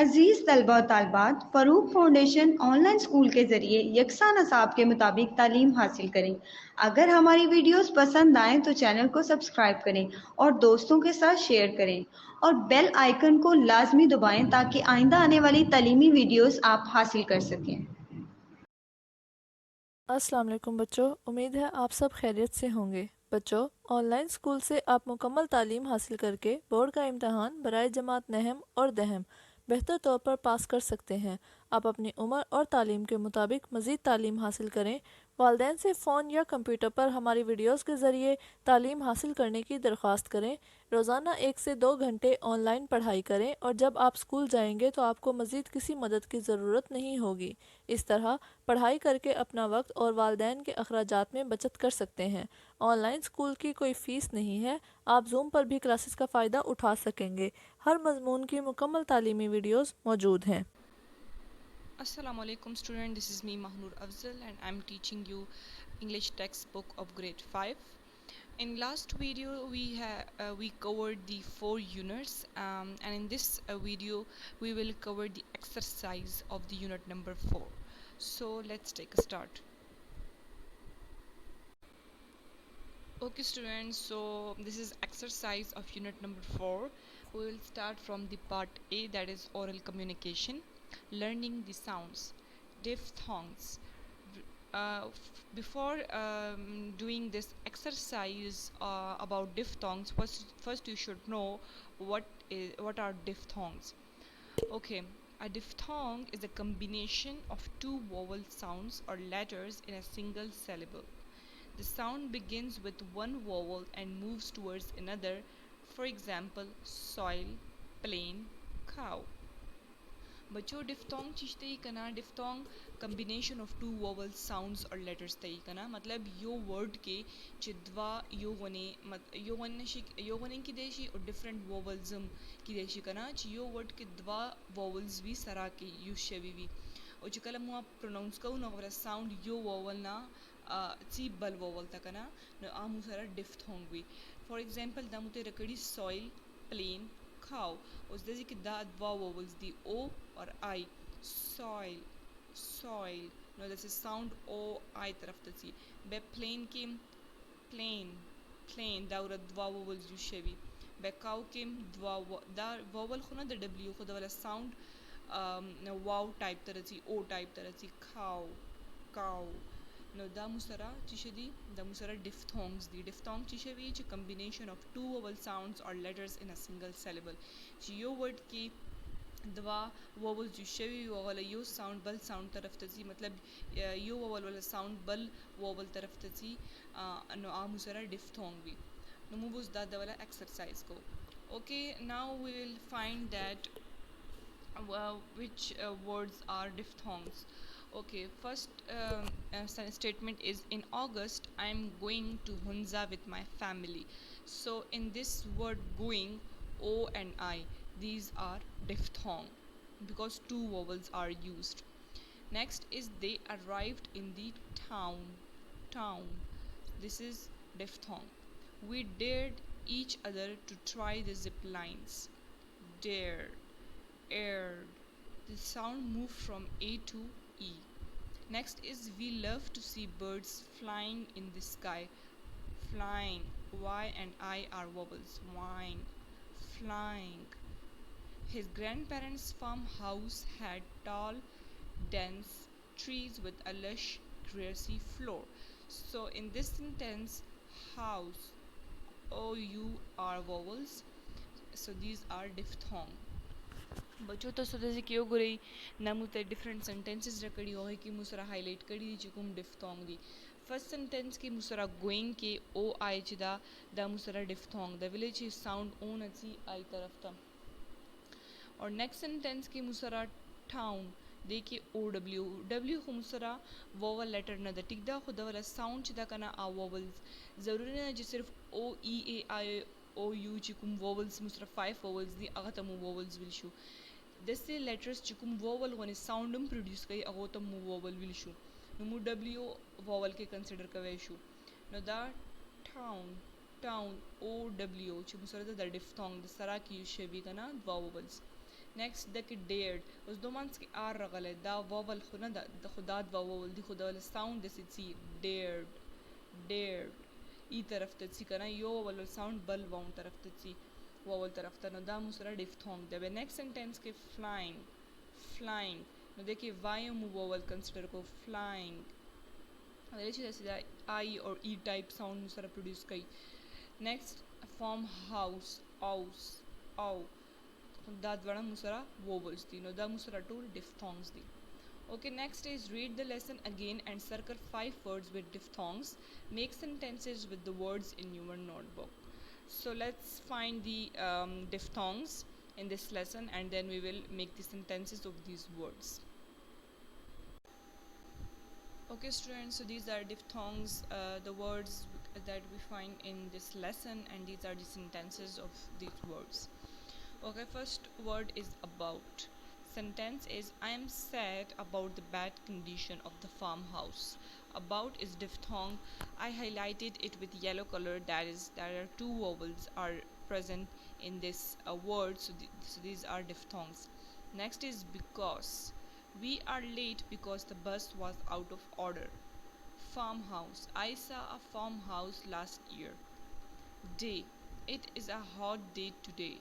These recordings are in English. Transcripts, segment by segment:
अजीज़ तलबा और तालबात, Farooq foundation online school के ज़रिए यकसा नसाब के मुताबिक तालीम हासिल करें। अगर हमारी वीडियोस पसंद आएँ तो चैनल को सब्सक्राइब करें और दोस्तों के साथ शेयर करें और बेल आइकन को लाजमी दबाएं ताकि आइंदा आने वाली तालीमी वीडियोस आप हासिल कर सकें। अस्सलाम वालेकुम बच्चों, उम्मीद है आप सब खैरियत से होंगे। बच्चों, ऑनलाइन स्कूल से आप मुकम्मल तालीम हासिल करके बोर्ड का इम्तहान बराए जमात नहम और दहम बेहतर तौर पर पास कर सकते हैं। आप अपनी उम्र और तालीम के मुताबिक मज़ीद तालीम हासिल करें। वालिदैन से फ़ोन या कंप्यूटर पर हमारी वीडियोस के ज़रिए तालीम हासिल करने की दरख्वास्त करें। रोज़ाना 1 से 2 घंटे ऑनलाइन पढ़ाई करें और जब आप स्कूल जाएंगे तो आपको मज़ीद किसी मदद की ज़रूरत नहीं होगी। इस तरह पढ़ाई करके अपना वक्त और वालिदैन के अखराजात में बचत कर सकते हैं। ऑनलाइन स्कूल की कोई फ़ीस नहीं है। आप जूम पर भी क्लासेस का फ़ायदा उठा सकेंगे। हर मजमून की मुकम्मल तालीमी वीडियोस मौजूद हैं। Assalamu alaikum student, this is me Mahnur Afzal and I'm teaching you English textbook of grade 5. In last video we covered the 4 units and in this video we will cover the exercise of the unit number 4. So let's take a start. Okay students, so this is exercise of unit number 4. We will start from the part A, that is oral communication, learning the sounds, diphthongs. Before doing this exercise about diphthongs, first you should know what are diphthongs. Okay, a diphthong is a combination of two vowel sounds or letters in a single syllable. The sound begins with one vowel and moves towards another. For example, soil, plane, cow. बच्चों diphthong चीज तई कना diphthong combination of two vowel sounds और letters तई कना मतलब यो word के चिद्वा यो वने की देशी और डिफरेंट वोवल्सम की देशी कना ची यो वर्ड के द्वा वोवल्स भी सरा के यूज शेवी भी और चिकला मुआ प्रोनाउंस कहूँ ना वरा साउंड यो वोवल ना ची बल वोवल तक ना न आमु सारा डिफ्थोंग भी फॉर एग्जांपल दामुते रकड़ी soil plain cow was the dva vowels the o or I. Soil no that's a sound o I taraf tasi be plane came plane daura dva vowels you shevi be cow came dva da vowel khuna the w khuda wala sound no wow type tarasi o type tarasi cow no da musara chishadi da musara diphthongs the diphthong chishavi is a combination of two vowel sounds or letters in a single syllable yo word की दवा vowel जो शेवी vowel यो sound बल sound तरफ तजी मतलब यो vowel वाला sound बल vowel तरफ तजी नो आमुसरा डिफ्थोंग भी नो मूवस दा वाला एक्सरसाइज को okay now we will find that which words are diphthongs. Okay, first statement is in August I am going to Hunza with my family. So in this word going, O and I, these are diphthong because two vowels are used. Next is they arrived in the town. This is diphthong. We dared each other to try the zip lines. Dare, aired. The sound moved from A to E. Next is we love to see birds flying in the sky. Flying. Y and I are vowels. Wine. Flying. His grandparents' farmhouse had tall, dense trees with a lush, grassy floor. So in this sentence, house, O-U are vowels. So these are diphthong. बच्चों तो सोचे से क्यों गुरई ना मुझे different sentences रखड़ी हो है कि मुसरा हाईलाइट करी दी चिकुम डिफ्थोंग दी फर्स्ट सेंटेंस की मुसरा गोइंग के ओ आई चिदा दा मुसरा diphthong the village is sound own अच्छी आई तरफ था और नेक्स्ट सेंटेंस की मुसरा टाउन देखिए ओ डब्ल्यू डब्ल्यू को मुसरा वोवल लेटर न द टिकदा खुदा वाला साउंड चिदा करना आ वोवल्स ज़रूरी ना जो सिर्फ O E A I O U चिकुम वोवल्स मुसरा 5 वोवल्स दी अगर तमु वोवल्स विल शू दस्ते लेटर्स चिकुम वोवल वन साउंडम प्रोड्यूस कई अगो तमु वोवल विल शू नुमु डब्ल्यू वोवल के कंसिडर कवे शू नो द टाउन ओ डब्ल्यू चिकुम सर द डिफ्थोंग द सरा की शेबी कना vowels next the ki dared us do mans ki ar ragale da vowel khuna da khudad vowel di khudal sound this it see dared e taraf te si kana yo vowel sound bal waun taraf te si vowel taraf ta no da musara diphthong the next sentence ke flying no देखिए Y mu vowel consider को flying अगर ये सीधा I और E type sound musara produce कई next farmhouse house ow that vada musara vowels di no da musara two diphthongs di. Okay, next is read the lesson again and circle 5 words with diphthongs. Make sentences with the words in your notebook. So let's find the diphthongs in this lesson and then we will make the sentences of these words. Okay students, so these are diphthongs, the words that we find in this lesson, and these are the sentences of these words. Okay, first word is about. Sentence is I am sad about the bad condition of the farmhouse. About is diphthong. I highlighted it with yellow color, that is there are two vowels are present in this word, so these are diphthongs. Next is because. We are late because the bus was out of order. Farmhouse. I saw a farmhouse last year. Day. It is a hot day today.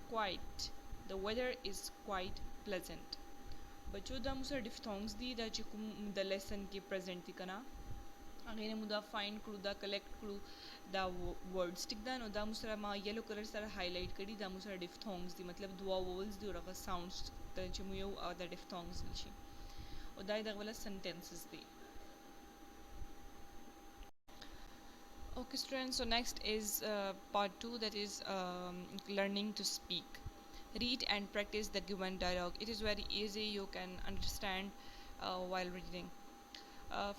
Quite. The weather is quite pleasant. बच्चों दा मुसा diphthongs दी दा चिकुम the lesson के present दी कना again मुदा find करू दा collect करू दा words टिक दा नो दा मुसा मा yellow color सारा highlight करी दा मुसा diphthongs दी मतलब दुआ vowels दी और अगर sounds ता चिमुयो दा diphthongs दी ची और दा इधर वाला sentences the. Okay students, so next is part 2, that is learning to speak. Read and practice the given dialogue. It is very easy, you can understand while reading.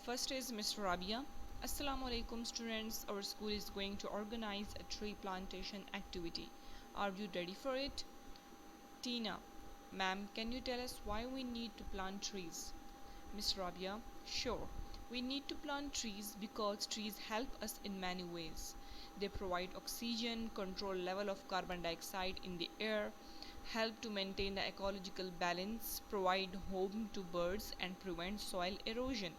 First is Miss Rabia. Assalamu alaikum students, our school is going to organize a tree plantation activity. Are you ready for it? Tina, ma'am, can you tell us why we need to plant trees? Miss Rabia, sure. We need to plant trees because trees help us in many ways. They provide oxygen, control level of carbon dioxide in the air, help to maintain the ecological balance, provide home to birds and prevent soil erosion.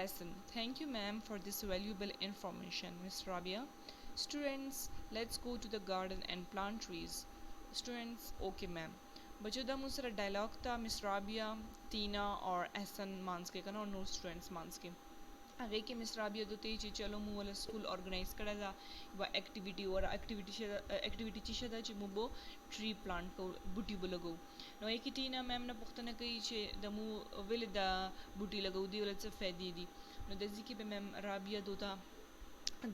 Asim, thank you ma'am for this valuable information. Miss Rabia, students, let's go to the garden and plant trees. Students, okay ma'am. बच्चों दा मुझसे dialogue था miss Rabia, टीना और एहसन मांस के कना और no students मांस के आगे के मिस राबिया तो तेजी चलो मु वाला स्कूल ऑर्गेनाइज करा जा वा एक्टिविटी और एक्टिविटी चीज़ था जो मुबो ट्री प्लांट को बूटी बलगो नो एक ही टीना मैम ने पुख्तने कही चे दमु विल दा बूटी लगो दी वाला से फैदी दी नो दजी के पे मैम राबिया दो था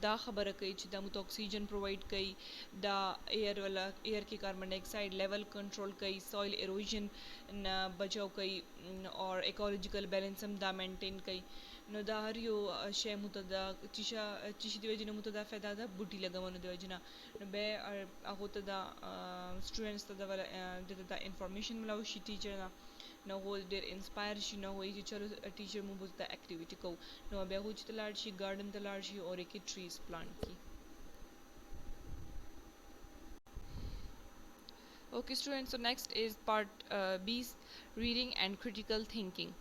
दा खबर कई दा मुत ऑक्सीजन प्रोवाइड कई दा एयर वाला एयर की कार्बन डाइऑक्साइड लेवल कंट्रोल कई सॉइल एरोजन न बचाव कई और इकोलॉजिकल बैलेंस हम दा मेंटेन कई नो दा हर यो शे मुतदा चिशा चिशी दिवे जिन मुतदा फायदा दा बूटी लगा मन दिवे जिना नो बे आगो तदा स्टूडेंट्स तदा वाला दा इंफॉर्मेशन मिलाओ शी टीचर ना no hold their inspire she no way chalo teacher mu bus the activity ko no be hu chitlar she garden talar she or ek trees plant ki. Okay students, so next is part B, reading and critical thinking.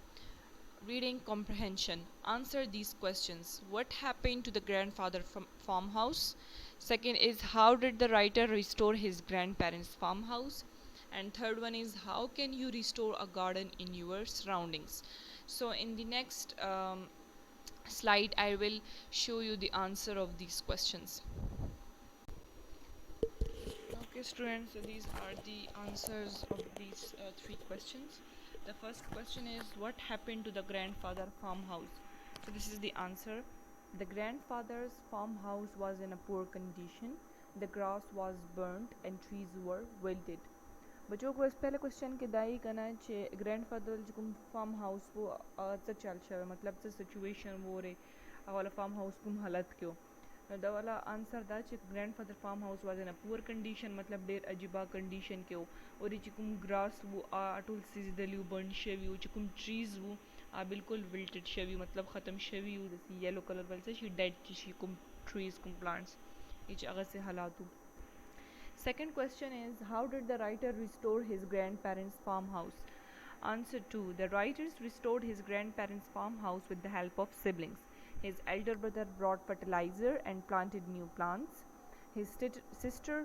Reading comprehension. Answer these questions. What happened to the grandfather from farmhouse? Second is how did the writer restore his grandparents' farmhouse? And third one is how can you restore a garden in your surroundings? So in the next slide I will show you the answer of these questions. Okay students, so these are the answers of these three questions. The first question is what happened to the grandfather farmhouse? So this is the answer. The grandfather's farmhouse was in a poor condition. The grass was burnt and trees were wilted. बच्चों को इस पहले question के दाई करना है grandfather जो farm house वो से चल शवे मतलब से सिचुएशन वो रे वाला फार्म हाउस कुम हालत क्यों द वाला आंसर दा चे grandfather farm house was in a poor condition मतलब डेर अजीबा कंडीशन क्यों और चिकुम ग्रास वो अटुल सीज दलियो बर्न शेवी वो चिकुम ट्रीज वो बिल्कुल विल्टेड शेवी मतलब ख़त्म शेवी वो जैसे येलो कलर वाले से शी डेड ची कुम ट्रीज कुम प्लांट्स ये अगर से हालात Second question is, how did the writer restore his grandparents' farmhouse? Answer 2. The writers restored his grandparents' farmhouse with the help of siblings. His elder brother brought fertilizer and planted new plants. His sister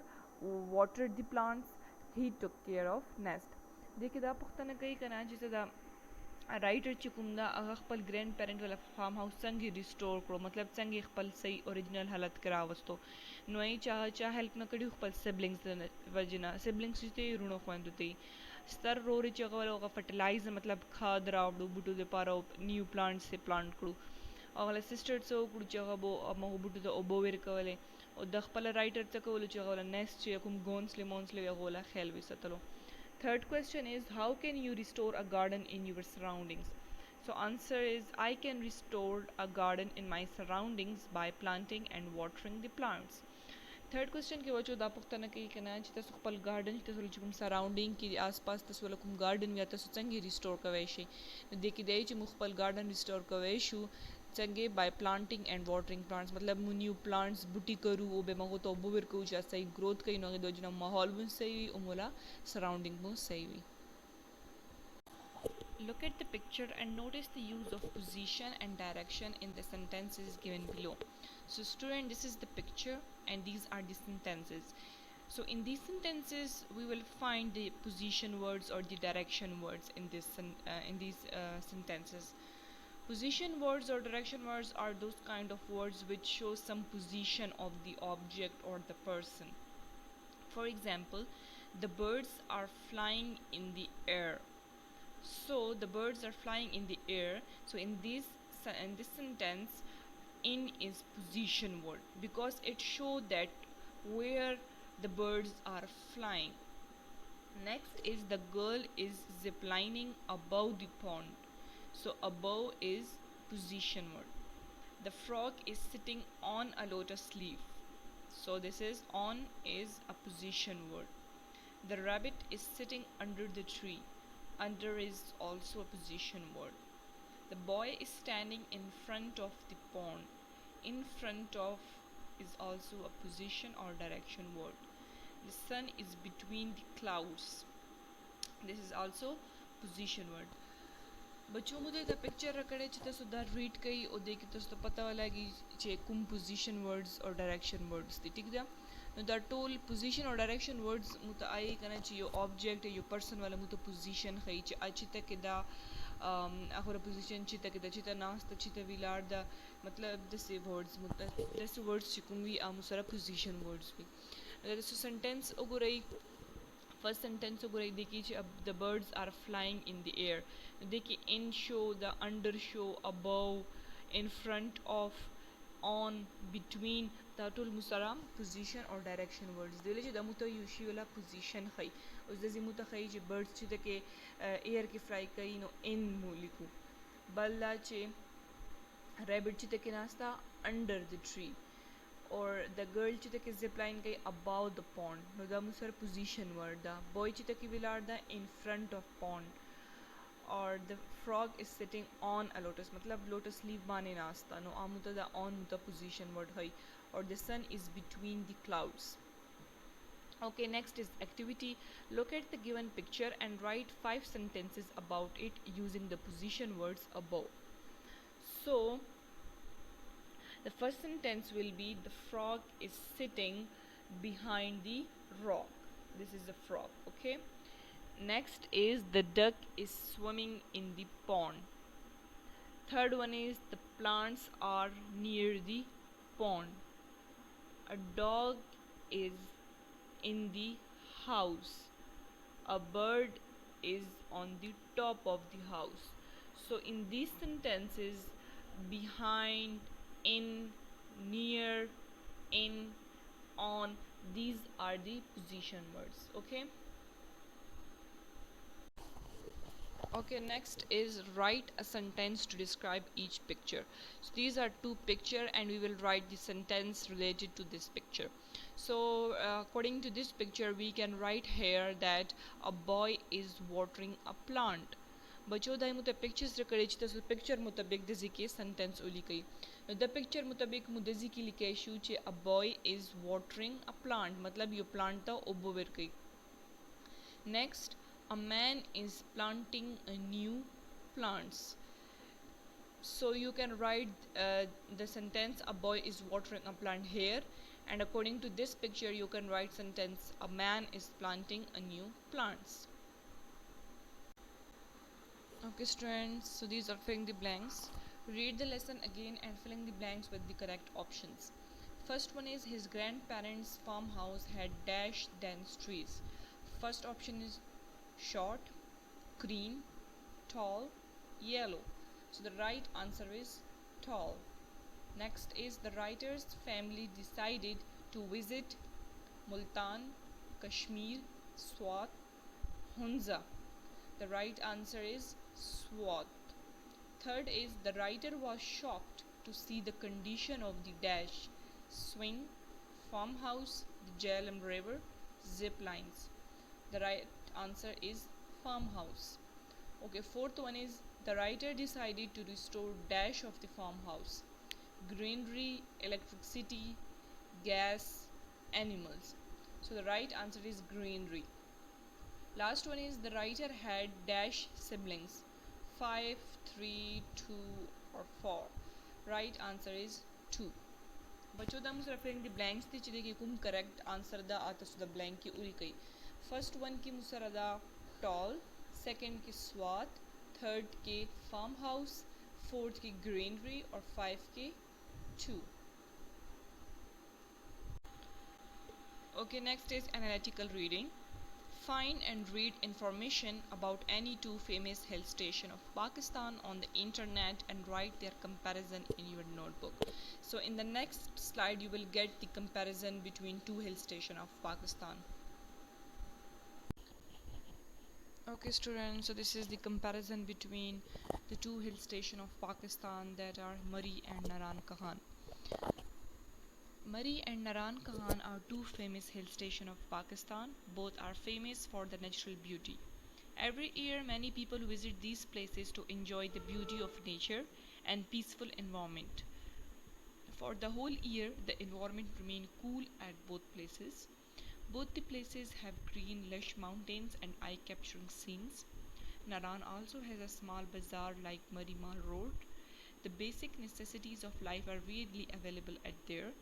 watered the plants. He took care of nest. देखिए دا पुख्तन कई कना जिसे दा writer چې کوم دا هغه خپل ګرینډ پیرنټ ولا فارم هاوس څنګه ریسټور کړو مطلب څنګه خپل صحیح اوریجنل حالت کې راوستو نو یې چا هیلپ نه کړي خپل سبلنګز د وجنه سبلنګز چې رونو خويندو ته ستر روري چې هغه فرټیلایزر مطلب کھاد راوړو بوټو د پاره نیو پلانټ سه پلانټ کړو هغه سیسټر څو کړو چې هغه مو بوټو د اوبو ور کولې او د خپل رائټر څخه کول چې هغه نیکسټ چې کوم ګونسلې مونسلې هغه خیال وساتلو. Third question is, how can you restore a garden in your surroundings? So answer is, I can restore a garden in my surroundings by planting and watering the plants. Third question के वजह दा पुख्तन कई कना چې تاسو خپل ګارډن چې تاسو کوم سراوندینګ کې آس پاس تاسو کوم ګارډن یا تاسو څنګه ریسټور کوئ شي د کې دی چې مخ خپل ګارډن ریسټور کوئ شو څنګه بای پلانټینګ اینڈ واټرینګ پلانټس مطلب مو نیو پلانټس بوټي کرو او به مغو ته وبو ورکو چې صحیح گروث کوي نو د جنا ماحول مو صحیح او مولا سراوندینګ مو صحیح وي. Look at the picture and notice the use of position and direction in the sentences given below. So student, this is the picture and these are the sentences. So in these sentences we will find the position words or the direction words in these sentences. Position words or direction words are those kind of words which show some position of the object or the person. For example, the birds are flying in the air. So the birds are flying in the air. So in this sentence, in is position word because it shows that where the birds are flying. Next is the girl is ziplining above the pond. So above is position word. The frog is sitting on a lotus leaf. So this is on is a position word. The rabbit is sitting under the tree. Under is also a position word. The boy is standing in front of the pond. In front of is also a position or direction word. The sun is between the clouds. This is also position word. बच्चों मुझे the picture रखड़े च तसो the read कई और देखी तसो तो पता वाला कि चे कुम पोजीशन वर्ड्स और डायरेक्शन वर्ड्स थी ठीक है नो द टोल पोजीशन और डायरेक्शन वर्ड्स मुता आई करना चाहिए ऑब्जेक्ट यो पर्सन वाला मुता पोजीशन खई च अच्छी तक दा आखिर पोजीशन ची तक दा चिता नास्त चिता विलार दा मतलब दसे वर्ड्स मुता दसे वर्ड्स चिकुम भी आमुसरा पोजीशन वर्ड्स भी अगर दसे सेंटेंस उगुरई फर्स्ट सेंटेंस उगुरई देखी च अब the birds are flying in the air देखिए इन शो द अंडर शो above in front of on between ताटुल मुसराम पोजीशन और डायरेक्शन वर्ड्स दिले च दमुतो यूशी वाला पोजीशन खई उस दजी मुता खई च बर्ड्स च तके एयर के फ्लाई कई नो इन मोलिकु बल्ला च रैबिट च तके नास्ता under the tree or the girl च तके zipline कई above the pond नो दा मुसर पोजीशन वर्ड दा boy च तके विलार दा in front of pond or the frog is sitting on a lotus मतलब lotus leaf माने नास्ता नो आमुता दा on मुता position word है or the sun is between the clouds. Okay, next is activity. Look at the given picture and write 5 sentences about it using the position words above. So the first sentence will be the frog is sitting behind the rock. This is the frog, okay? Next is the duck is swimming in the pond. Third one is the plants are near the pond. A dog is in the house. A bird is on the top of the house. So in these sentences, behind, in, near, in, on, these are the position words, okay? Okay, next is write a sentence to describe each picture. So these are 2 pictures and we will write the sentence related to this picture. So according to this picture we can write here that a boy is watering a plant. बच्चों दाई मुते pictures रखड़े च तो picture मुताबिक दिसी के sentence उली कई the picture मुताबिक मुदजी की लिकेशु चे a boy is watering a plant मतलब यो प्लांट था ओबो विरकई. Next, a man is planting a new plants. So you can write the sentence a boy is watering a plant here, and according to this picture you can write sentence a man is planting a new plants. Okay students, so these are filling the blanks. Read the lesson again and filling the blanks with the correct options. First one is his grandparents' farmhouse had dash dense trees. First option is short, green, tall, yellow. So the right answer is tall. Next is the writer's family decided to visit Multan, Kashmir, Swat, Hunza. The right answer is Swat. Third is the writer was shocked to see the condition of the dash, swing, farmhouse, the Jhelum River, zip lines. The right answer is farmhouse. Okay, fourth one is the writer decided to restore dash of the farmhouse, greenery, electricity, gas, animals. So the right answer is greenery. Last one is the writer had dash siblings, 5, 3, 2 or 4. Right answer is 2. बच्चों दा मुझे referring the blanks थी चिदे की कुम correct answer दा आता सुदा blank की उरी कई. First one की मुसरदा tall, second की swat, third की farmhouse, fourth की greenery और 5 की 2. Okay, next is analytical reading. Find and read information about any two famous hill stations of Pakistan on the internet and write their comparison in your notebook. So in the next slide you will get the comparison between two hill stations of Pakistan. Okay students, so this is the comparison between the two hill stations of Pakistan that are Murray and Naran Kahan. Murray and Naran Kahan are two famous hill stations of Pakistan. Both are famous for the natural beauty. Every year, many people visit these places to enjoy the beauty of nature and peaceful environment. For the whole year, the environment remains cool at both places. Both the places have green, lush mountains and eye-capturing scenes. Naran also has a small bazaar like Murray Mall Road. The basic necessities of life are readily available at there.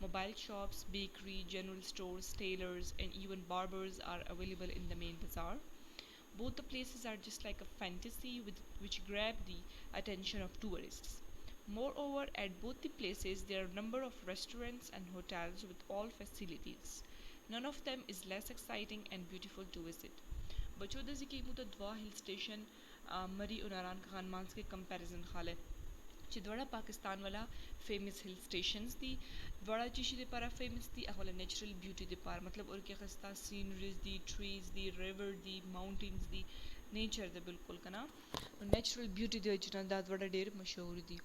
Mobile shops, bakery, general stores, tailors, and even barbers are available in the main bazaar. Both the places are just like a fantasy which grab the attention of tourists. Moreover, at both the places there are a number of restaurants and hotels with all facilities. None of them is less exciting and beautiful to visit. बच्चों जैसे कि मुझे दवा hill station मरी और नारायण खान मांस के comparison खाले चिदवाड़ा पाकिस्तान वाला फेमस हिल स्टेशंस दी दवाड़ा चीशी दे पारा फेमस दी अगला नेचुरल ब्यूटी दे पार मतलब और क्या खस्ता सीनरीज दी ट्रीज दी रिवर दी माउंटेन्स दी नेचर दे बिल्कुल कना नेचुरल ब्यूटी दे वजह ना दवाड़ा डेर मशहूर दी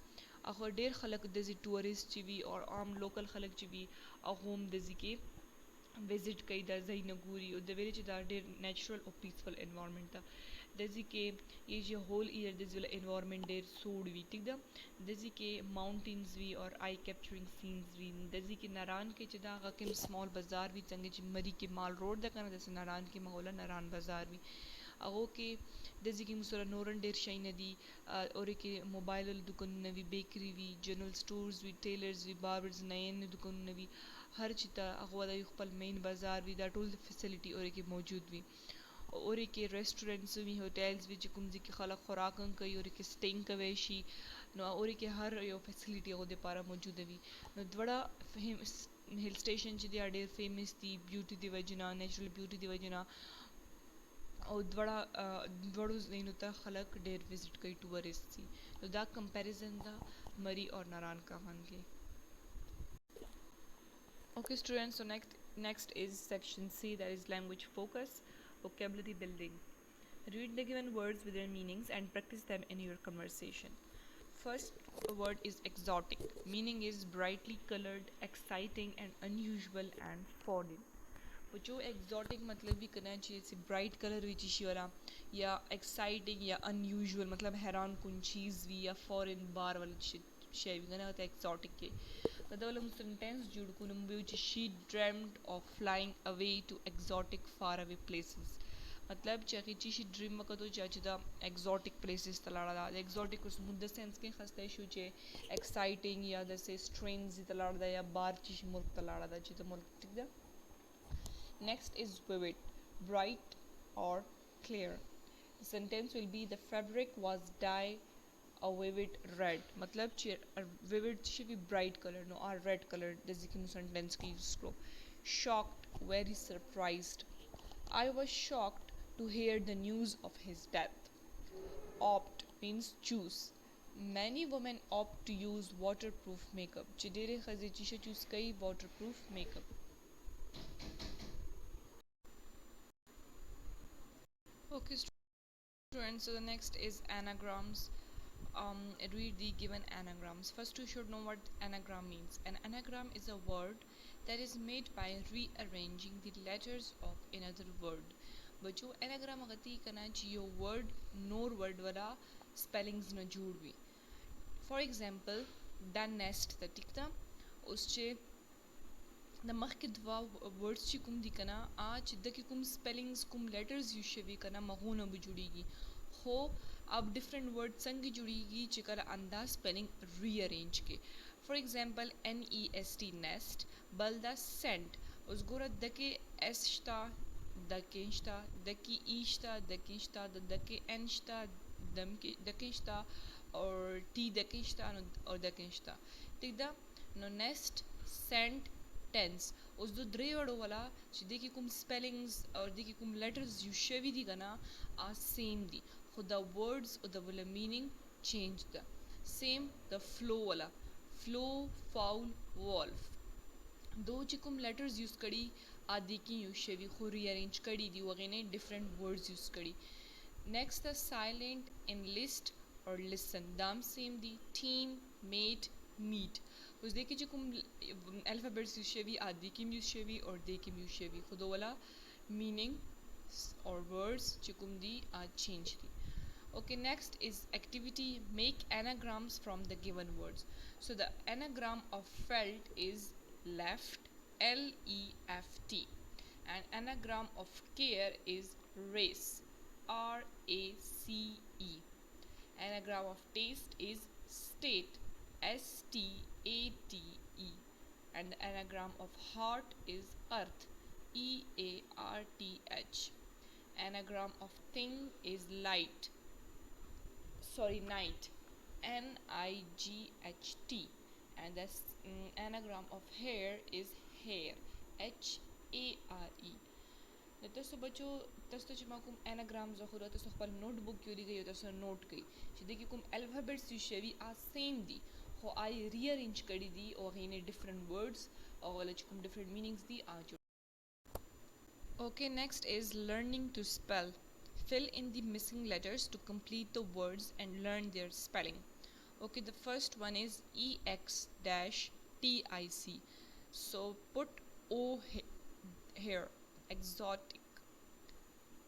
अखो डेर खलक दजी टूरिस्ट चिवी और आम लोकल खलक चिवी अखोम दजी के विजिट कई दा जही नगूरी और दवेरे च दा डेर नेचुरल और पीसफुल एनवायरनमेंट दा दजी के ये जो होल ईयर दजी वाला एनवायरनमेंट डेर सूड वी ठीक दा दजी के माउंटेन्स वी और आई कैप्चरिंग सीन्स वी दजी के नारान के चदा गकिम स्मॉल बाजार वी तंगे च मरी के माल रोड दा कना दस नारान के मगोला नारान बाजार वी अगो के दजी की मुसरा नोरन डेर शई नदी और के मोबाइल दुकान नवी बेकरी वी जनरल स्टोर्स वी टेलर्स वी बार्बर्स नयन दुकान नवी हर चिता अगवादा युखपल मेन बाजार वी दा टोल फैसिलिटी और के मौजूद वी और के रेस्टोरेंट्स वी होटल्स वी जिकुम जी के खला खुराकन कई और के स्टेइंग कवेशी नो और के हर यो फैसिलिटी ओदे पारा मौजूद वी नो दवड़ा हिल स्टेशन च दे डेर फेमस दी ब्यूटी दी वजना नेचुरल ब्यूटी दी वजना और दवड़ो ज़ीनुता खलक डेर विजिट कई टूरिस्ट सी तो दा कंपैरिजन दा मरी और नारायण काहन के. Okay students, so next is section C, that is language focus, vocabulary building. Read the given words with their meanings and practice them in your conversation. First word is exotic. Meaning is brightly colored, exciting and unusual and foreign. जो exotic मतलब भी करना चाहिए जैसे bright color भी चीज़ वाला या exciting या unusual मतलब हैरान कुन चीज़ भी या foreign बार वाली चीज़ शेवी कना होता exotic के कदा वाला sentence जुड़ को नंबे उच she dreamt of flying away to exotic far away places मतलब चाहे शी ड्रीम वक्त तो चाहे दा exotic places तलाड़ा दा exotic उस मुद्दे सेंस के खस्ते शू चे exciting या जैसे strange तलाड़ा दा या बार चीज मुल्क तलाड़ा दा चिता मुल्क ठीक दा next is vivid bright or clear the sentence will be the fabric was dyed a vivid red मतलब vivid should be bright color no or red color जैसे कि sentence की use करो shocked very surprised I was shocked to hear the news of his death opt means choose many women opt to use waterproof makeup जडेरे खजे चीशे choose कई waterproof makeup okay students so the next is anagrams read the given anagrams. First, you should know what anagram means. An anagram is a word that is made by rearranging the letters of another word. बच्चों anagram Agatti करना चाहिए word nor word वाला spellings न जोड़ भी. For example, the nest the टिकता उसचे नमक के दवा words ची कुम दिखना आज दकी कुम spellings कुम letters यूशेवी करना मगोना बुजुड़ीगी हो अब डिफरेंट वर्ड संग जुड़ीगी चिकर अंदाज स्पेलिंग रीअरेंज के फॉर एग्जांपल NEST नेस्ट बल्दा सेंट उस गोरा दके एस्टा दकेंस्टा दकी ईस्टा दकेंस्टा दके एनस्टा दमके दकेंस्टा और टी दकेंस्टा और दकेंस्टा ठीक दा नो नेस्ट सेंट टेंस उस दो द्रे वर्डो वाला देखी कुम स्पेलिंग्स और देखी कुम लेटर्स यूशेवी दी गना आ सेम दी the words or the meaning change the same the flow wala flow foul wolf दो चिकुम letters use करी आदि की use शेवी खो rearrange करी दी वगैरह different words use करी next the silent enlist or listen दाम same दी team mate meet उस देखी चिकुम alphabets use शेवी आदि की use शेवी और दे की use शेवी खुदो वाला meaning or words चिकुम दी आज change the Okay, next is activity make anagrams from the given words. So the anagram of felt is left LEFT and anagram of care is race RACE. Anagram of taste is state STATE and the anagram of heart is earth EARTH. Anagram of thing is light night NIGHT and the anagram of hair is hair HARE तसो बच्चो तस्तो चिमाकुम anagrams ज़खुरा तसो खपल notebook query गई तसो note गई चिदे कि कुम alphabets युशेवी आ same दी हो आई rearrange करी दी और इन्हें different words और वाले चिकुम different meanings दी आ जो Okay, next is learning to spell. Fill in the missing letters to complete the words and learn their spelling. Okay, the first one is EX-TIC. So put O here. Exotic.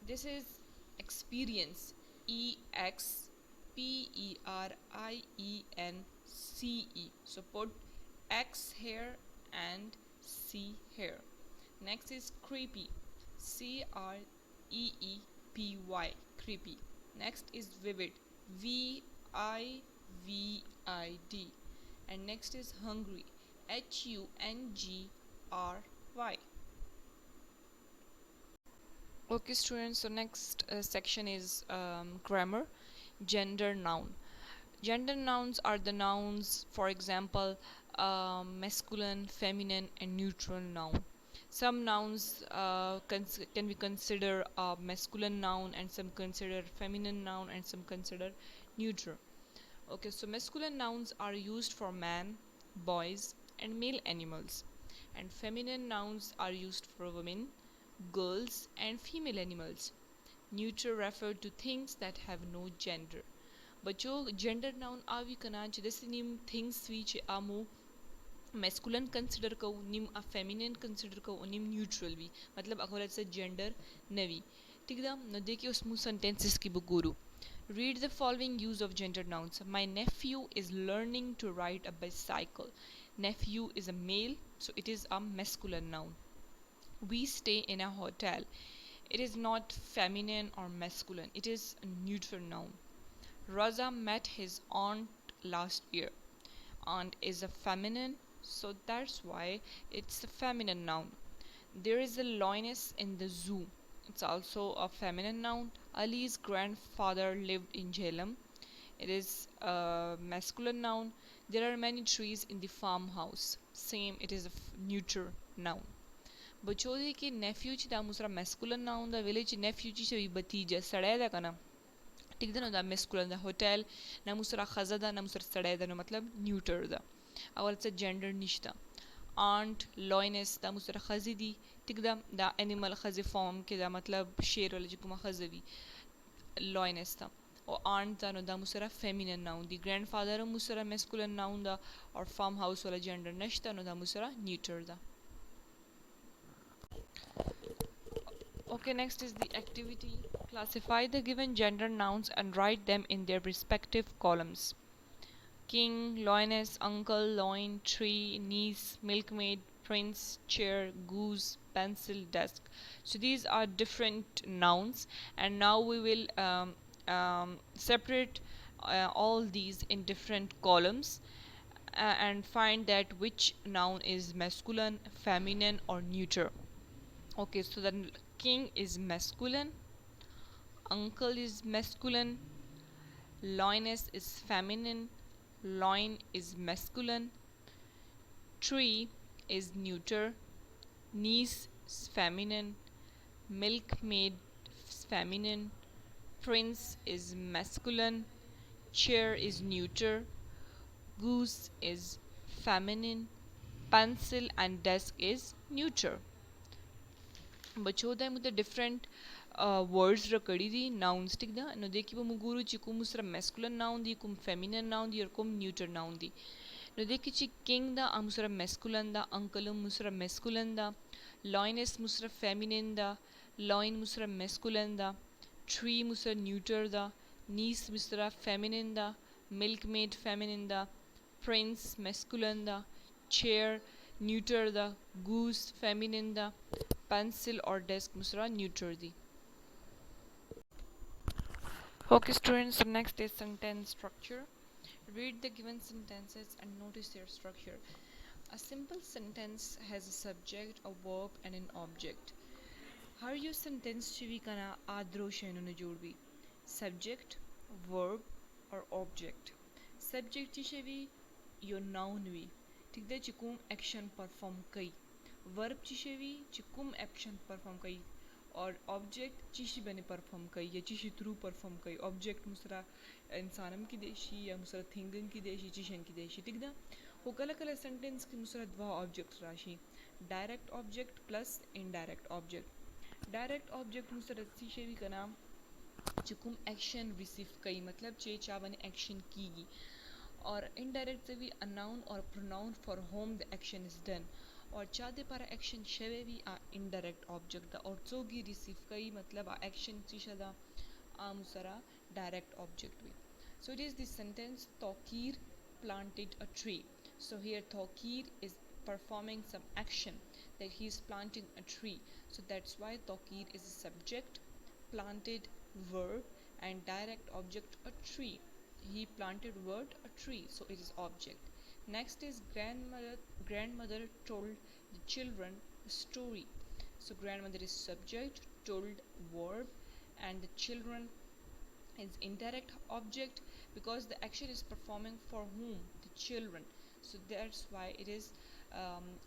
This is experience. EXPERIENCE. So put X here and C here. Next is creepy. CREEPY creepy. Next is vivid VIVID and next is hungry HUNGRY. Okay students, so next section is grammar. Gender noun. Gender nouns are the nouns, for example, masculine, feminine and neutral noun. Some nouns can be considered a masculine noun and some consider feminine noun and some consider neutral. Okay, so masculine nouns are used for man, boys and male animals and feminine nouns are used for women, girls and female animals. Neutral refer to things that have no gender. बच्चों gender noun आवी कना जैसे निम things which Amo masculine consider को निम आ feminine consider को निम neutral भी मतलब अगर से जेंडर नवी ठीक है न देखिए उस मु सेंटेंसेस की बुगुरु Read the following use of gender nouns. My nephew is learning to ride a bicycle. Nephew is a male, so it is a masculine noun. We stay in a hotel. It is not feminine or masculine, it is a neutral noun. Raza met his aunt last year. Aunt is a feminine, so that's why it's a feminine noun. There is a lioness in the zoo. It's also a feminine noun. Ali's grandfather lived in Jhelum. It is a masculine noun. There are many trees in the farmhouse. Same, it is a neuter noun. बच्चों कि nephew च दा मुसरा masculine noun da village nephew च भी भतीजा सड़े दा कना ठीक ده ده masculine ده hotel ना मुसरा خزا ده ना मुसरा सड़े ده मतलब neuter ده أول ت gender نشتا aunt lioness ده मुसरा خزي دي ठीक ده animal خزي form كده मतलब शेर वाला जिकुमा خزي भी lioness था और aunt था ده मुसरा feminine noun दी grandfather मुसरा masculine noun ده और farmhouse वाला gender नشता ده Musra neuter ده. Okay, next is the activity. Classify the given gender nouns and write them in their respective columns. King, lioness, uncle, loin, tree, niece, milkmaid, prince, chair, goose, pencil, desk. So these are different nouns, and now we will separate all these in different columns and find that which noun is masculine, feminine, or neuter. Okay, so then king is masculine, uncle is masculine, lioness is feminine, loin is masculine, tree is neuter, niece is feminine, milkmaid is feminine, prince is masculine, chair is neuter, goose is feminine, pencil and desk is neuter. बचोदा मुझे different words रकड़ी दी nouns ठीक दा no देखी वो मुगुरु चिकु मुसरा masculine noun दी कुम feminine noun दी और कुम neuter noun दी no देखी ची king दा मुसरा masculine दा uncle मुसरा masculine दा lioness मुसरा feminine दा loin मुसरा masculine दा tree मुसरा neuter दा niece मुसरा feminine दा milkmaid feminine दा prince masculine da, chair neuter da, goose feminine da, pencil or desk musra neuter di. Okay students, next is sentence structure. Read the given sentences and notice their structure. A simple sentence has a subject, a verb and an object. Har yo sentence chivi kana adro shayno ne jodbi. Subject, verb or object. Subject chivi your noun vi ठीक है चिकुम action perform कई verb चिशेवी चिकुम action perform कई और object चिशी बने perform कई या चिशी through perform कई object मुसरा इंसानम की देशी या मुसरा थिंगन की देशी चिशन की देशी ठीक है वो कल कल सेंटेंस की मुसरा दवा ऑब्जेक्ट राशि direct object plus indirect object direct object मुसरा चिशेवी का नाम चिकुम एक्शन रिसीव कई मतलब चे चा बने एक्शन कीगी और इनडायरेक्ट से भी a noun or a pronoun for whom the action is done और चाहते para action शेवे भी a indirect object दा और चोगी receive कई मतलब a action चीशा दा a मुसरा direct object भी so it is the sentence Tawkir planted a tree so here Tawkir is performing some action that he is planting a tree so that's why Tawkir is a subject planted verb and direct object a tree he planted word a tree so it is object next is grandmother told the children a story so grandmother is subject told verb and the children is indirect object because the action is performing for whom the children so that's why it is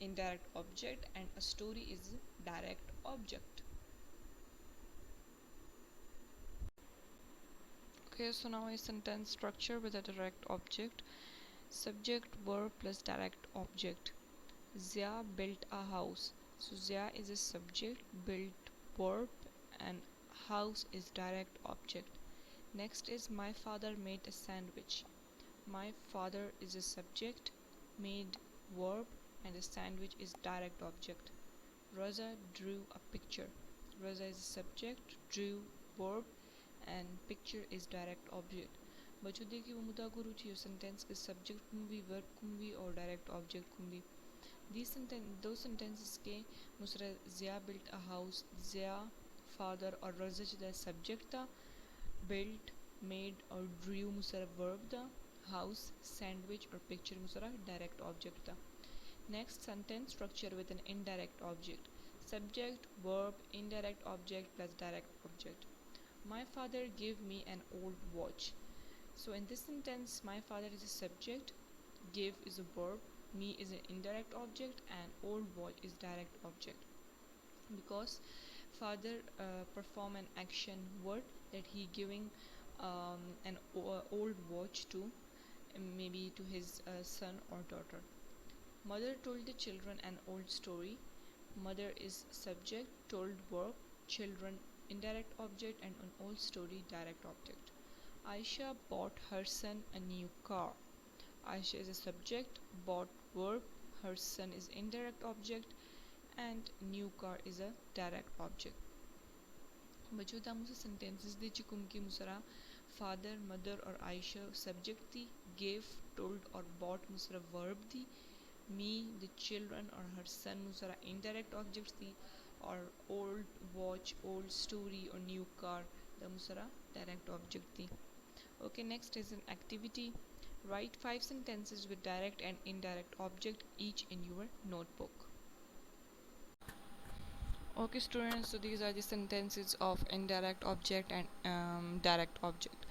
indirect object and a story is direct object. Okay, so now a sentence structure with a direct object. Subject, verb plus direct object. Zia built a house. So Zia is a subject, built verb, and house is direct object. Next is my father made a sandwich. My father is a subject, made verb, and a sandwich is direct object. Rosa drew a picture. Rosa is a subject, drew verb, and picture is direct object. बच्चों देखिए वो मुद्दा को रुचि और sentence के subject को भी verb को भी और डायरेक्ट ऑब्जेक्ट को भी those sentences के मुसरा Zia built a house. Zia father और रजज द सब्जेक्ट था. Built, made और drew मुसरा verb था. House, sandwich और picture मुसरा direct object था. Next sentence structure with an indirect object. Subject, verb, indirect object plus direct object. My father gave me an old watch. So in this sentence, my father is a subject, give is a verb, me is an indirect object, and old watch is direct object. Because father perform an action word that he giving an old watch to maybe to his son or daughter. Mother told the children an old story. Mother is subject, told verb, children indirect object, and an old story direct object. Aisha bought her son a new car. Aisha is a subject, bought verb, her son is indirect object, and new car is a direct object. बच्चों दा मुझे sentences दे चुकुम की मुसरा father, mother और Aisha subject थी, gave, told और bought मुसरा verb थी, me, the children और her son मुसरा indirect objects थी, और old watch, old story और new car दा मुसरा direct object थी. Okay, next is an activity. Write 5 sentences with direct and indirect object each in your notebook. Okay students, so these are the sentences of indirect object and direct object.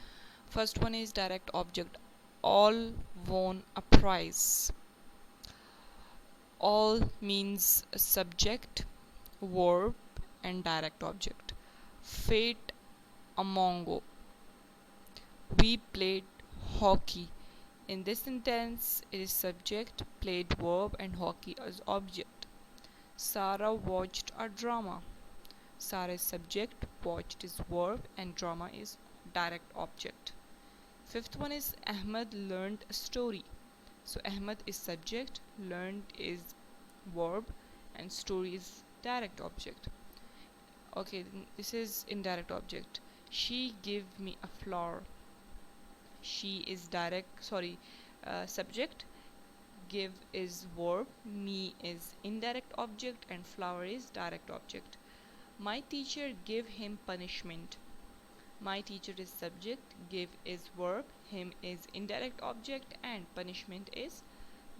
First one is direct object. All won a prize. All means subject, verb and direct object. Fate among. We played hockey. In this sentence, it is subject, played verb and hockey as object. Sarah watched a drama. Sarah is subject, watched is verb and drama is direct object. Fifth one is Ahmed learned a story. So Ahmed is subject, learned is verb and story is direct object. Okay, this is indirect object. She gave me a flower. She is subject, give is verb, me is indirect object and flower is direct object. My teacher gave him punishment. My teacher is subject, give is verb, him is indirect object and punishment is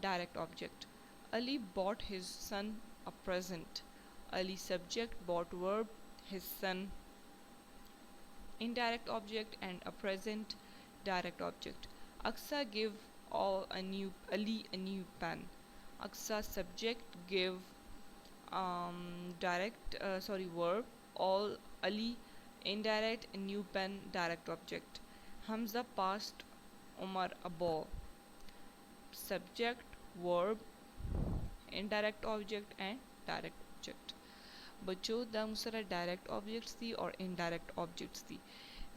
direct object. Ali bought his son a present. Ali subject, bought verb, his son indirect object and a present direct object. Aksa give Ali a new pen. Aksa subject, give verb, all Ali indirect, new pen direct object. Hamza passed Omar a ball. Subject, verb, indirect object and direct object. बच्चों the Musra direct objects थी और indirect objects थी.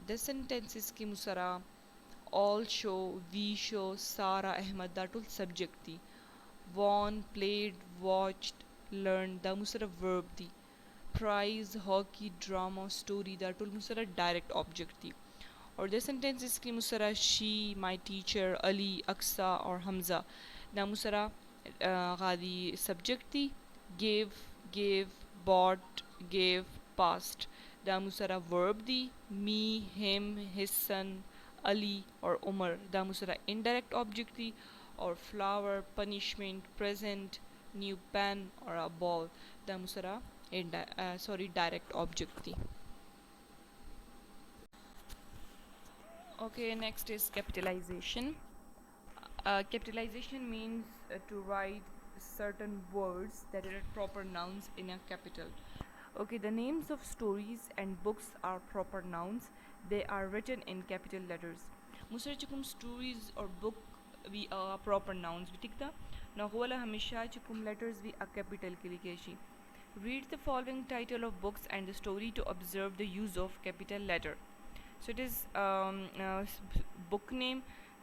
The sentences की मुसरा all show, we show, Sarah, Ahmed that all subject थी. Won, played, watched, learned द मुसरा verb थी. Prize, hockey, drama, story that all मुसरा direct object थी. और द सेंटेंसेस की मुसरा she, my teacher, Ali, Aksa और Hamza द मुसरा गादी subject थी. Gave, bought, gave, past द मुसरा verb थी. Me, him, his son, Ali और Umar द मुसरा indirect object थी. और flower, punishment, present, new pen और a ball द मुसरा direct object थी. Okay, next is capitalization. Capitalization means to write certain words that are proper nouns in a capital. Okay, the names of stories and books are proper nouns. They are written in capital letters. मुसर चुकुम stories और book we are proper nouns भी ठीक था. ना गोला हमेशा चुकुम letters भी a capital के लिए कैशी. Read the following title of books and the story to observe the use of capital letter. So it is book name,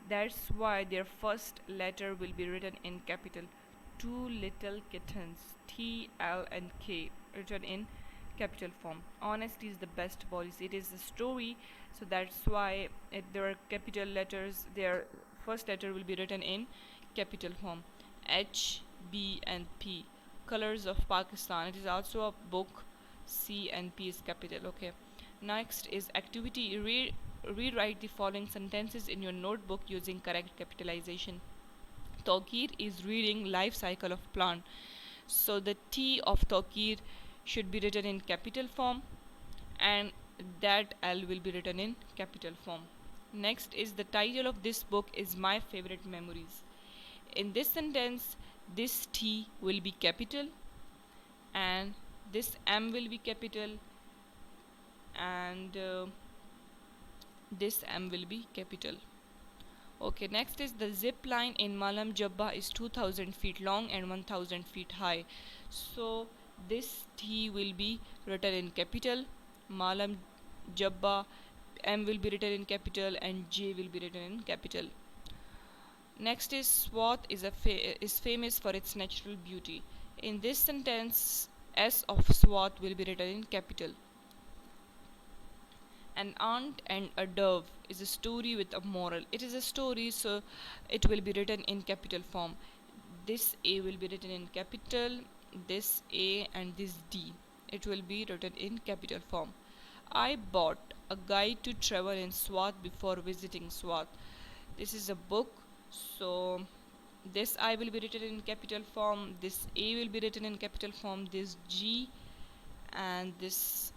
that's why their first letter will be written in capital. Two Little Kittens, T, L and K written in capital form. Honesty is the best policy. It is a story, so that's why there are capital letters. Their first letter will be written in capital form. H, B, and P. Colors of Pakistan. It is also a book. C and P is capital. Okay. Next is activity. Rewrite the following sentences in your notebook using correct capitalization. Tawkir is reading life cycle of plant. So the T of Tawkir should be written in capital form, and that L will be written in capital form. Next is the title of this book is My Favorite Memories. In this sentence, this T will be capital and this M will be capital and this M will be capital. Okay, next is the zip line in Malam Jabba is 2000 feet long and 1000 feet high. So this T will be written in capital. Malam Jabba, M will be written in capital and J will be written in capital. Next is Swat is famous for its natural beauty. In this sentence, S of Swat will be written in capital. An ant and a dove is a story with a moral. It is a story, so it will be written in capital form. This A will be written in capital, this A and this D. It will be written in capital form. I bought a guide to travel in Swat before visiting Swat. This is a book, so this I will be written in capital form, this A will be written in capital form, this G and this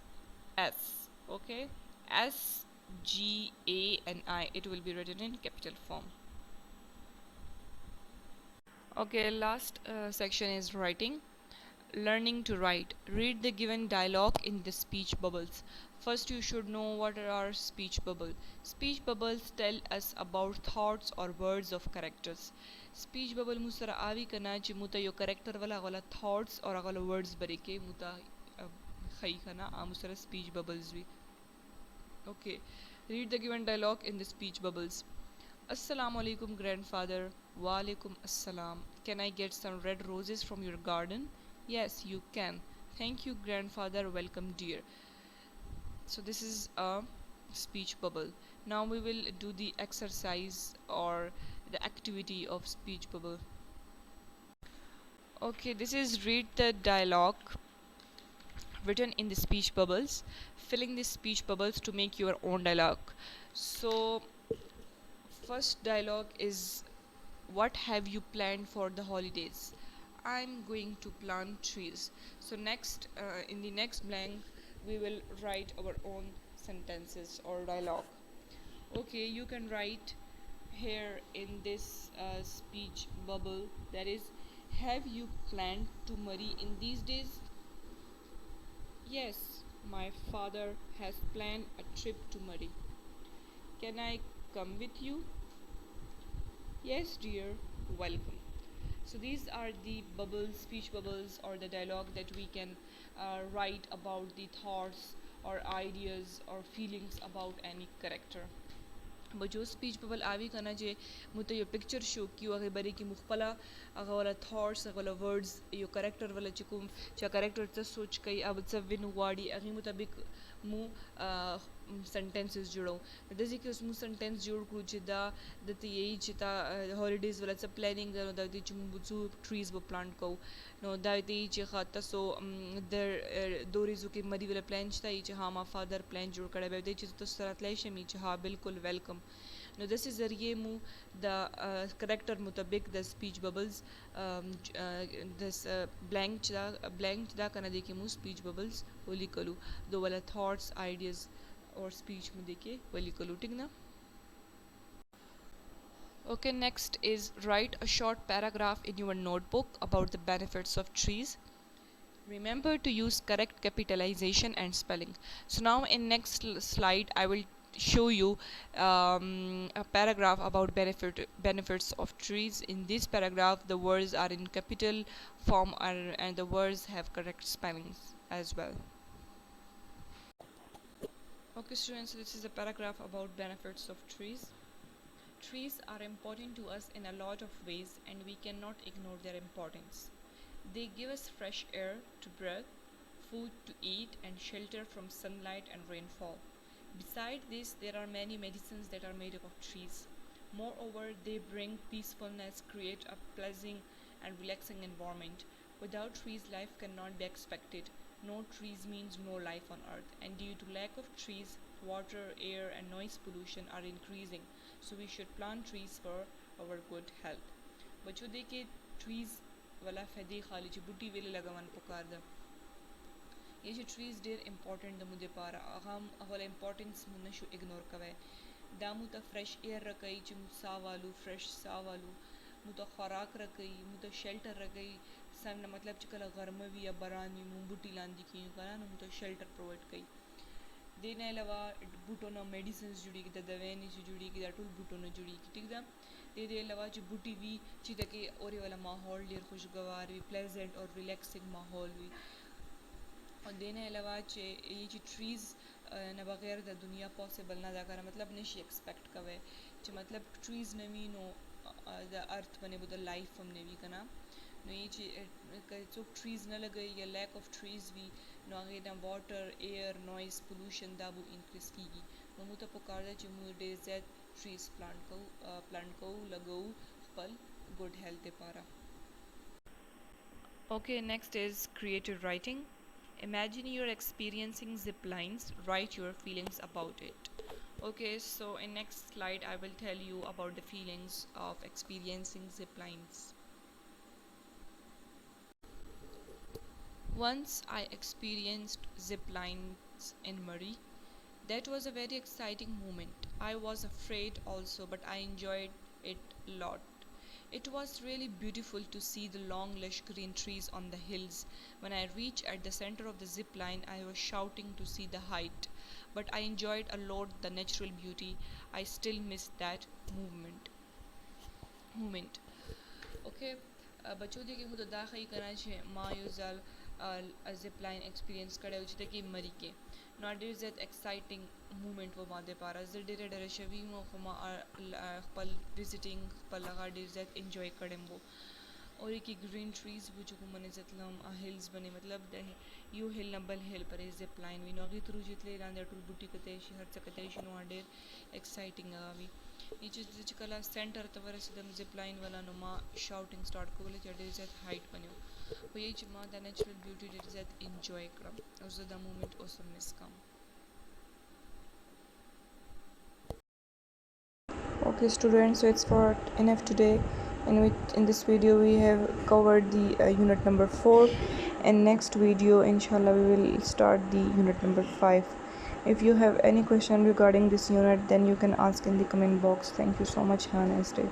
S. Okay, S, G, A, and I. It will be written in capital form. Okay, last section is writing. Learning to write. Read the given dialogue in the speech bubbles. First, you should know what are speech bubbles. Speech bubbles tell us about thoughts or words of characters. Speech bubble musara avi kana chi muta yo character wala thoughts or agala words barike muta khai kana amusara speech bubbles vi. Okay, read the given dialogue in the speech bubbles. Assalamu alaikum, grandfather. Wa alaikum assalam. Can I get some red roses from your garden? Yes, you can. Thank you, grandfather. Welcome, dear. So, this is a speech bubble. Now, we will do the exercise or the activity of speech bubble. Okay, this is read the dialogue written in the speech bubbles, filling the speech bubbles to make your own dialogue. So, first dialogue is what have you planned for the holidays? I'm going to plant trees. So next in the next blank we will write our own sentences or dialogue. Okay, you can write here in this speech bubble, that is, have you planned to marry in these days? Yes, my father has planned a trip to Murray. Can I come with you? Yes, dear, welcome. So these are the bubbles, speech bubbles, or the dialogue that we can write about the thoughts or ideas or feelings about any character. बजो speech bubble आवी कना जे मुत यो picture show कियो अगे बरी की मुखपला अगे वाला thoughts अगे वाला वर्ड्स यो करेक्टर वाला चिकुम चा करेक्टर त सोच कई अब सविन वाडी अगे मुताबिक मु sentences जुड़ो दजी के उसमु sentence जुड़ कु जिदा दती यही चिता holidays वाला सब planning करो दती चुम बुचु trees वो plant को no दती ची खाता so der दोरीजु की मदी वाला plan चिता ये ची हाँ मा father plan जुड़ करे बेदे ची तो सरात लाइशे मी ची हाँ बिल्कुल welcome. Now this is ज़रिए मु the character मुताबिक the speech bubbles this blank चिदा कना देखी मु speech bubbles होली कलू दो वाला thoughts ideas or speech में देखे वली कलू ठीक ना. Okay, next is write a short paragraph in your notebook about the benefits of trees. Remember to use correct capitalization and spelling. So now in next slide I will show you a paragraph about benefits of trees. In this paragraph the words are in capital form and the words have correct spellings as well. Okay students, so this is a paragraph about benefits of trees. Trees are important to us in a lot of ways and we cannot ignore their importance. They give us fresh air to breathe, food to eat, and shelter from sunlight and rainfall. Beside this, there are many medicines that are made up of trees. Moreover, they bring peacefulness, create a pleasant and relaxing environment. Without trees, life cannot be expected. No trees means no life on earth, and due to lack of trees, water, air, and noise pollution are increasing. So we should plant trees for our good health. बच्चों देखिए trees वाला फ़ायदे खाली जो बुटी वेले लगावन पुकार दा ये जो trees डेर important द मुझे पारा हम वाला importance मुन्ना शो ignore कवे दामु ता fresh air रकई जो सावालू fresh सावालू मुता खुराक रकई मुता shelter रकई सन मतलब चिकला गर्म भी या बरानी मु बुटी लांदी की करा न मुता shelter provide कई देने अलावा बूटों ना मेडिसिन्स जुड़ी की दवाएं से जुड़ी की टूल बूटों ना जुड़ी की ठीक दा दे अलावा जो बूटी भी चिता के और वाला माहौल ढेर खुशगवार भी प्लेजेंट और रिलैक्सिंग माहौल भी और देने अलावा ये जो ट्रीज़ न बगैर द दुनिया पॉसिबल ना जाकर मतलब नहीं एक्सपेक्ट कवे जो मतलब trees Navi know the earth बने बुद लाइफ हमने भी कना नो ये जो ट्रीज़ न लगे या लैक ऑफ ट्रीज़ भी नो आगे ना वाटर एयर नॉइस पोल्यूशन दाबू इंक्रीज कीगी नो मुता पुकार जो मुझे ज़्यादा trees plant को लगो पल good health दे पारा. Okay, next is creative writing. Imagine you're experiencing zip lines. Write your feelings about it. Okay, so in next slide I will tell you about the feelings of experiencing zip lines. Once I experienced zip lines in Murray. That was a very exciting moment. I was afraid also, but I enjoyed it a lot. It was really beautiful to see the long, lush green trees on the hills. When I reached at the center of the zip line, I was shouting to see the height. But I enjoyed a lot the natural beauty. I still miss that moment. Okay, बच्चों देखिए खुद दाखिल करना चाहिए माँ usual zip line experience करे उचित कि मरी के not is that exciting moment वो मादे पारा ज़िल्डे डरे शवी मो खुमा पल visiting पल लगा is that enjoy करें वो और एक green trees वो जो कुमने ज़तलम hills बने मतलब the you hill Nobel hill पर zip line भी नौगी थ्रू जितले रांधे टूल बुटी कतेशी हर चकतेशी नो आडे exciting आवी ये चीज़ कला सेंटर तवर से दम zip line वाला नुमा shouting start को बोले चढ़े ज़त height बने वो ये चीज़ माँ the natural beauty did ज़त enjoy करम उस the moment also miss come. Okay students, so it's for enough today. In this video we have covered the unit number 4, and next video inshallah we will start the unit number 5. If you have any question regarding this unit, then you can ask in the comment box. Thank you so much. Have a nice day.